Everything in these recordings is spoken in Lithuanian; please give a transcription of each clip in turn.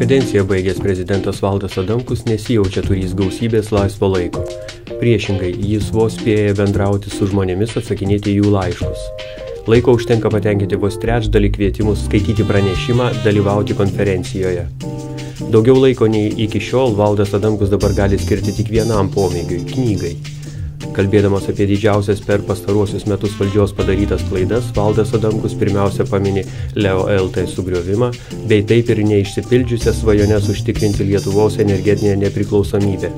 Kadenciją baigęs prezidentas Valdas Adamkus nesijaučia turys gausybės laisvo laiko. Priešingai, jis vos spėja bendrauti su žmonėmis, atsakinėti jų laiškus. Laiko užtenka patenkinti vos trečdalį kvietimus, skaityti pranešimą, dalyvauti konferencijoje. Daugiau laiko nei iki šiol Valdas Adamkus dabar gali skirti tik vienam pomėgiui – knygai. Kalbėdamas apie didžiausias per pastaruosius metus valdžios padarytas klaidas, Valdas Adamkus pirmiausia pamini Leo LT sugriovimą, bei taip ir neišsipildžiusias svajones užtikrinti Lietuvos energetinę nepriklausomybę.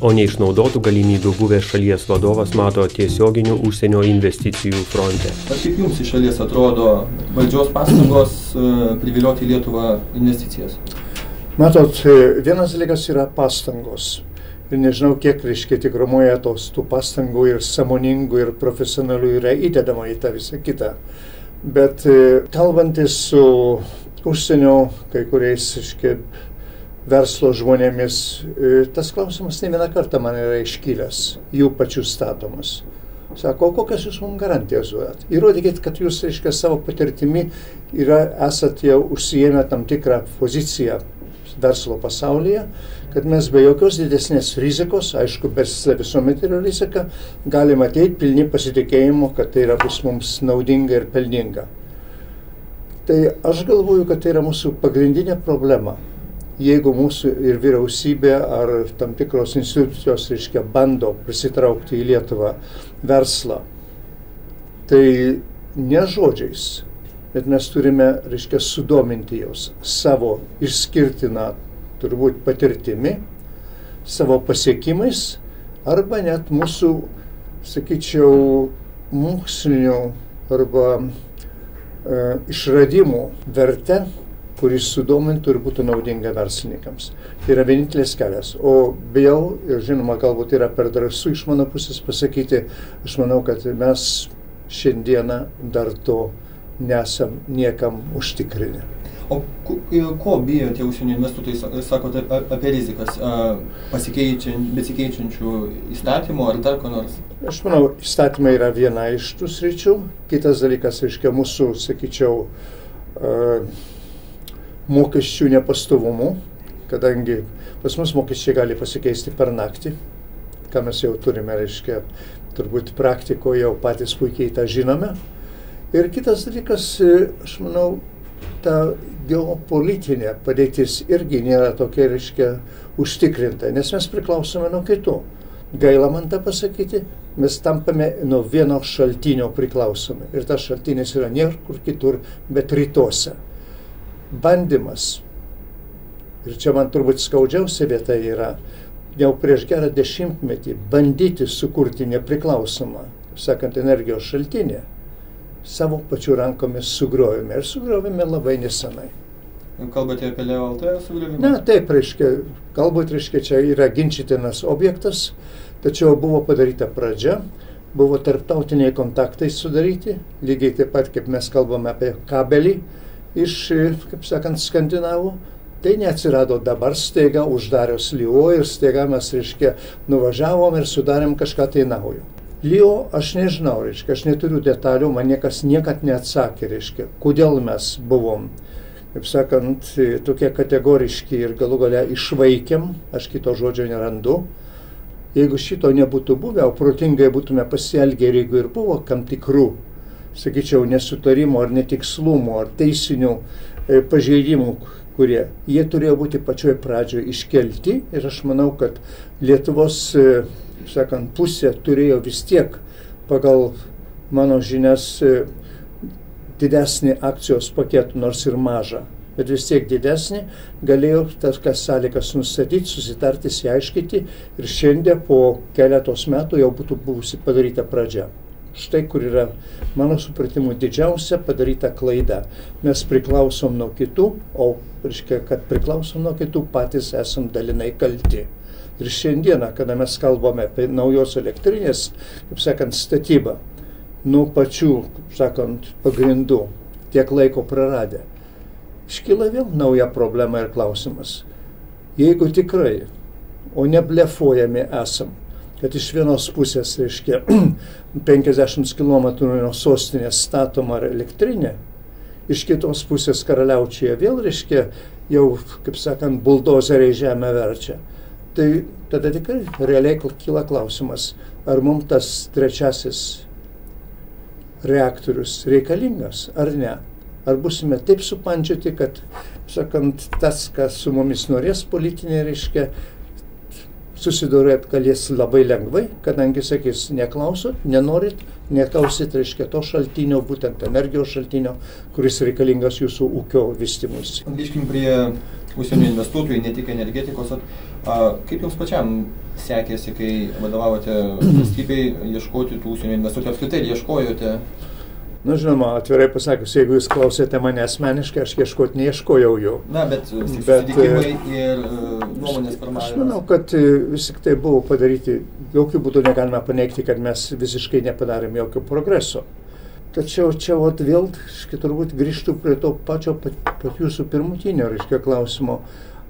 O neišnaudotų galimybių buvęs šalies vadovas mato tiesioginių užsienio investicijų fronte. Kaip jums iš šalies atrodo valdžios pastangos privilioti Lietuvą investicijas? Matot, vienas dalykas yra pastangos. Ir nežinau, kiek tikrumoje tų pastangų ir sąmoningų ir profesionalių yra įdedama į tą visą kitą. Bet kalbantis su užsienio kai kuriais verslo žmonėmis, tas klausimas ne vieną kartą man yra iškilęs, jų pačių statomas. Sako, kokias jūs mums garantijas duodat? Įrodykit, kad jūs, savo patirtimi esat jau užsiėmę tam tikrą poziciją verslo pasaulyje, kad mes be jokios didesnės rizikos, aišku, visuomet yra rizika, galime ateiti pilni pasitikėjimo, kad tai bus mums naudinga ir pelninga. Tai aš galvoju, kad tai yra mūsų pagrindinė problema. Jeigu mūsų ir vyriausybė ar tam tikros institucijos, bando prisitraukti į Lietuvą verslą, tai ne žodžiais, bet mes turime, sudominti jos savo išskirtiną, turbūt patirtimi, savo pasiekimais, arba net mūsų, sakyčiau, mokslinių arba išradimų verte, kuris sudomintų ir būtų naudinga verslininkams. Tai yra vienintelis kelias. O bijau, ir žinoma, galbūt yra per drąsu iš mano pusės pasakyti, aš manau, kad mes šiandieną dar to nesam niekam užtikrinę. O ko bijo tie užsienio investuotojai, sakote apie rizikas, besikeičiančių įstatymų ar dar ko nors? Aš manau, įstatymai yra viena iš tų sričių. Kitas dalykas, mūsų, sakyčiau, mokesčių nepastovumų, kadangi pas mus mokesčiai gali pasikeisti per naktį, ką mes jau turime, turbūt praktikoje jau patys puikiai tą žinome. Ir kitas dalykas, aš manau, ta geopolitinė padėtis irgi nėra tokia, užtikrinta, nes mes priklausome nuo kitų. Gaila man tą pasakyti, mes tampame nuo vieno šaltinio priklausomi. Ir tas šaltinis yra ne kur kitur, bet rytuose. Bandymas, ir čia man turbūt skaudžiausia vieta yra, jau prieš gerą dešimtmetį bandyti sukurti nepriklausomą, sakant, energijos šaltinį, savo pačių rankomis sugriovėme. Ir sugriovėme labai nesenai. Kalbate apie Leo LT sugriovimą? Na, taip, galbūt čia yra ginčytinas objektas, tačiau buvo padaryta pradžia, buvo tarptautiniai kontaktai sudaryti, lygiai taip pat, kaip mes kalbame apie kabelį iš, kaip sakant, skandinavų. Tai neatsirado dabar staiga uždarius LIO ir staiga mes, nuvažiavom ir sudarėm kažką tai naujo. LIO aš nežinau, aš neturiu detalių, man niekas niekad neatsakė, kodėl mes buvom, kaip sakant, tokie kategoriški ir galų gale išvaikėm, aš kito žodžio nerandu. Jeigu šito nebūtų buvę, o protingai būtume pasielgę ir jeigu ir buvo kam tikrų, sakyčiau, nesutarimų ar netikslumų ar teisinių pažeidimų, kurie jie turėjo būti pačioj pradžioje iškelti ir aš manau, kad Lietuvos sakant, pusė turėjo vis tiek pagal mano žinias didesnį akcijos paketų, nors ir mažą, bet vis tiek didesnį, galėjo tas sąlygas nustatyti, susitarti, įsiaiškinti ir šiandien po keletos metų jau būtų buvusi padaryta pradžia. Štai kur yra, mano supratimu, didžiausia padaryta klaida. Mes priklausom nuo kitų, o kad priklausom nuo kitų, patys esam dalinai kalti. Ir šiandieną, kada mes kalbame apie naujos elektrinės, kaip sakant, statybą, nuo pačių, kaip sakant, pagrindų, tiek laiko praradę, iškyla vėl nauja problema ir klausimas. Jeigu tikrai, o ne blefuojami esam, kad iš vienos pusės, 50 km nuo sostinės statoma elektrinė, iš kitos pusės Karaliaučiuje vėl, reiškia, jau, kaip sakant, buldozeriai žemę verčia. Tai tada tikrai realiai kyla klausimas, ar mums tas trečiasis reaktorius reikalingas, ar ne. Ar busime taip supančioti, kad, sakant, tas, kas su mumis norės politinė, reiškia, susidorėt galės labai lengvai, kadangi, sakys, neklausot, nenorit, neklausit, reiškia, to šaltinio, būtent energijos šaltinio, kuris reikalingas jūsų ūkio vystymuisi. Grįžkim prie užsienio investuotojų, ne tik energetikos. Kaip jums pačiam sekėsi, kai vadovavote valstybei, ieškoti tų užsienio investuotojų? Apskritai ieškojote? Nu, žinoma, atvirai pasakius, jeigu jūs klausėte mane asmeniškai, aš neieškojau jo. Na, bet susitikimai ir nuomonės formavimas. Aš manau, kad vis tik tai buvo padaryti, jokių būdų negalime paneigti, kad mes visiškai nepadarėm jokio progreso. Tačiau čia vėl, turbūt grįžtų prie to pačio jūsų pirmutinio, klausimo.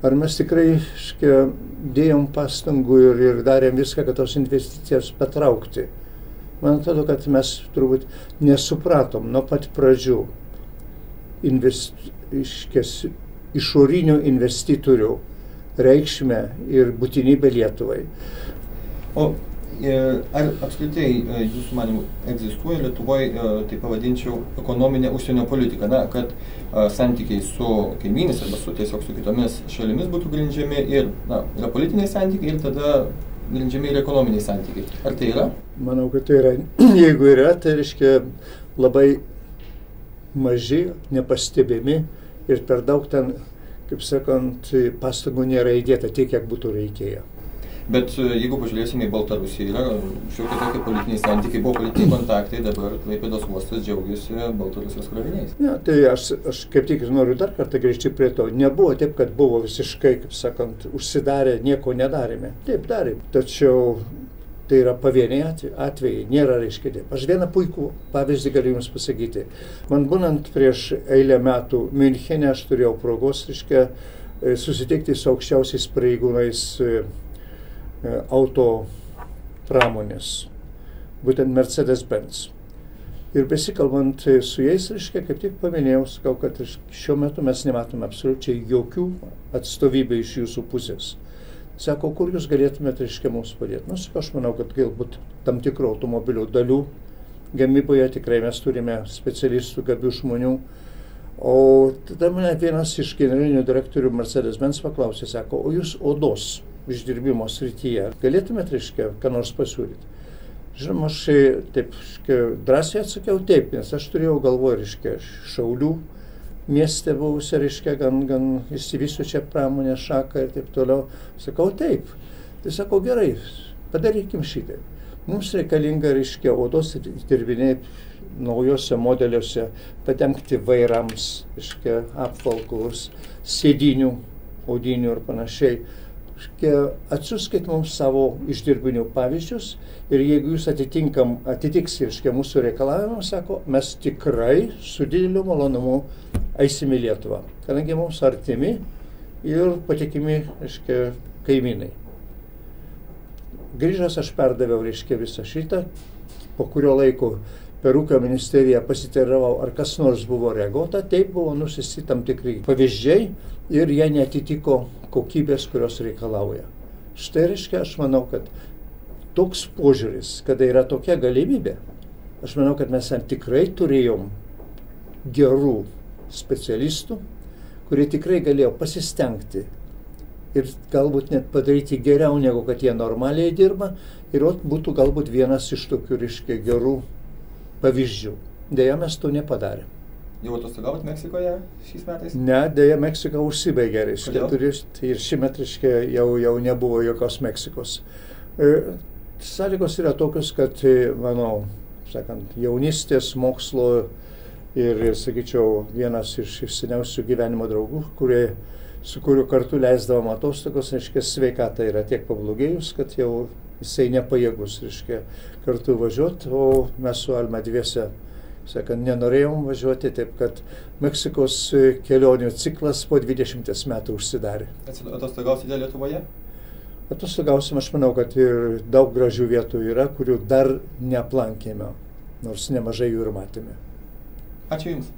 Ar mes tikrai, dėjom pastangų ir darėm viską, kad tos investicijas patraukti. Man atrodo, kad mes turbūt nesupratom nuo pat pradžių išorinių investitorių reikšmę ir būtinybę Lietuvai. O ar apskritai jūsų manimų egzistuoja Lietuvoje, tai pavadinčiau, ekonominė užsienio politika, kad santykiai su kaimynais arba tiesiog su kitomis šalimis būtų grindžiami ir yra politiniai santykiai ir tada grindžiami ir ekonominiai santykiai. Ar tai yra? Manau, kad tai yra. Jeigu yra, tai reiškia labai maži, nepastebimi ir per daug ten, kaip sakant, pastangų nėra įdėta tiek, kiek būtų reikėję. Bet jeigu pažiūrėsime į Baltarusiją, yra šiokie tokie politiniai santykiai, buvo politiniai kontaktai, dabar Klaipėdos uostas džiaugiasi Baltarusijos kroviniais. Ne, tai aš kaip tik noriu dar kartą grįžti prie to. Nebuvo taip, kad buvo visiškai, kaip sakant, užsidarę, nieko nedarėme. Taip darėm. Tačiau tai yra pavieniai atvejai, nėra reiškia taip. Aš vieną puikų pavyzdį galiu jums pasakyti. Man būnant prieš eilę metų Miunchene, aš turėjau progos, reiškia, susitikti su aukščiausiais pareigūnais auto pramonės, būtent Mercedes-Benz. Ir besikalbant su jais, reiškia, kaip tik paminėjau, sakau, kad šiuo metu mes nematome absoliučiai jokių atstovybių iš jūsų pusės. Sako, kur jūs galėtumėte, reiškia, mums padėti? Nu, sakau, aš manau, kad galbūt tam tikrų automobilių dalių gamyboje tikrai mes turime specialistų, gabių žmonių. O tada mane vienas iš generalinių direktorių Mercedes-Benz paklausė, sako, o jūs odos išdirbimo srityje galėtumėte, reiškia, ką nors pasiūlyti? Žinoma, aš taip drąsiai atsakiau taip, nes aš turėjau galvoje, reiškia, Šaulių mieste buvusią, reiškia, gan išsivystusią pramonę šaką ir taip toliau. Sakau taip. Tai sakau, gerai, padarykim šitai. Mums reikalinga, reiškia, odos dirbiniai naujose modeliuose, padengti vairams, reiškia, apvalkalus, sėdinių, audinių ir panašiai. Atsiųskit mums savo išdirbinių pavyzdžius ir jeigu jūs atitiks, reiškia, mūsų reikalavimams, sako, mes tikrai su dideliu malonumu eisime į Lietuvą, kadangi mums artimi ir patikimi, reiškia, kaimynai. Grįžęs aš perdaviau, reiškia, visą šitą, po kurio laiko per ūkio ministeriją pasiteiravau, ar kas nors buvo reaguota, taip buvo nusisti tam tikri pavyzdžiai ir jie neatitiko kokybės, kurios reikalauja. Štai, reiškia, aš manau, kad toks požiūris, kada yra tokia galimybė, aš manau, kad mes tikrai turėjom gerų specialistų, kurie tikrai galėjo pasistengti ir galbūt net padaryti geriau, negu kad jie normaliai dirba, ir būtų galbūt vienas iš tokių, reiškia, gerų pavyzdžių. Deja, mes to nepadarėm. Jau atostogavot Meksikoje šiais metais? Ne, deja, Meksika užsibaigė, reiškia, ir šiemet, reiškia, jau nebuvo jokios Meksikos. Sąlygos yra tokios, kad mano, sakant, jaunystės, mokslo ir, sakyčiau, vienas iš seniausių gyvenimo draugų, su kuriuo kartu leisdavom atostogos, reiškia, sveikata yra tiek pablogėjus, kad jau jisai nepajėgus, reiškia, kartu važiuoti, o mes su Alma dviese, sakant, nenorėjom važiuoti, taip kad Meksikos kelionių ciklas po 20 metų užsidarė. Atostogausite Lietuvoje? Atostogausim, aš manau, kad ir daug gražių vietų yra, kurių dar neaplankėme, nors nemažai jų ir matėme. Ačiū Jums.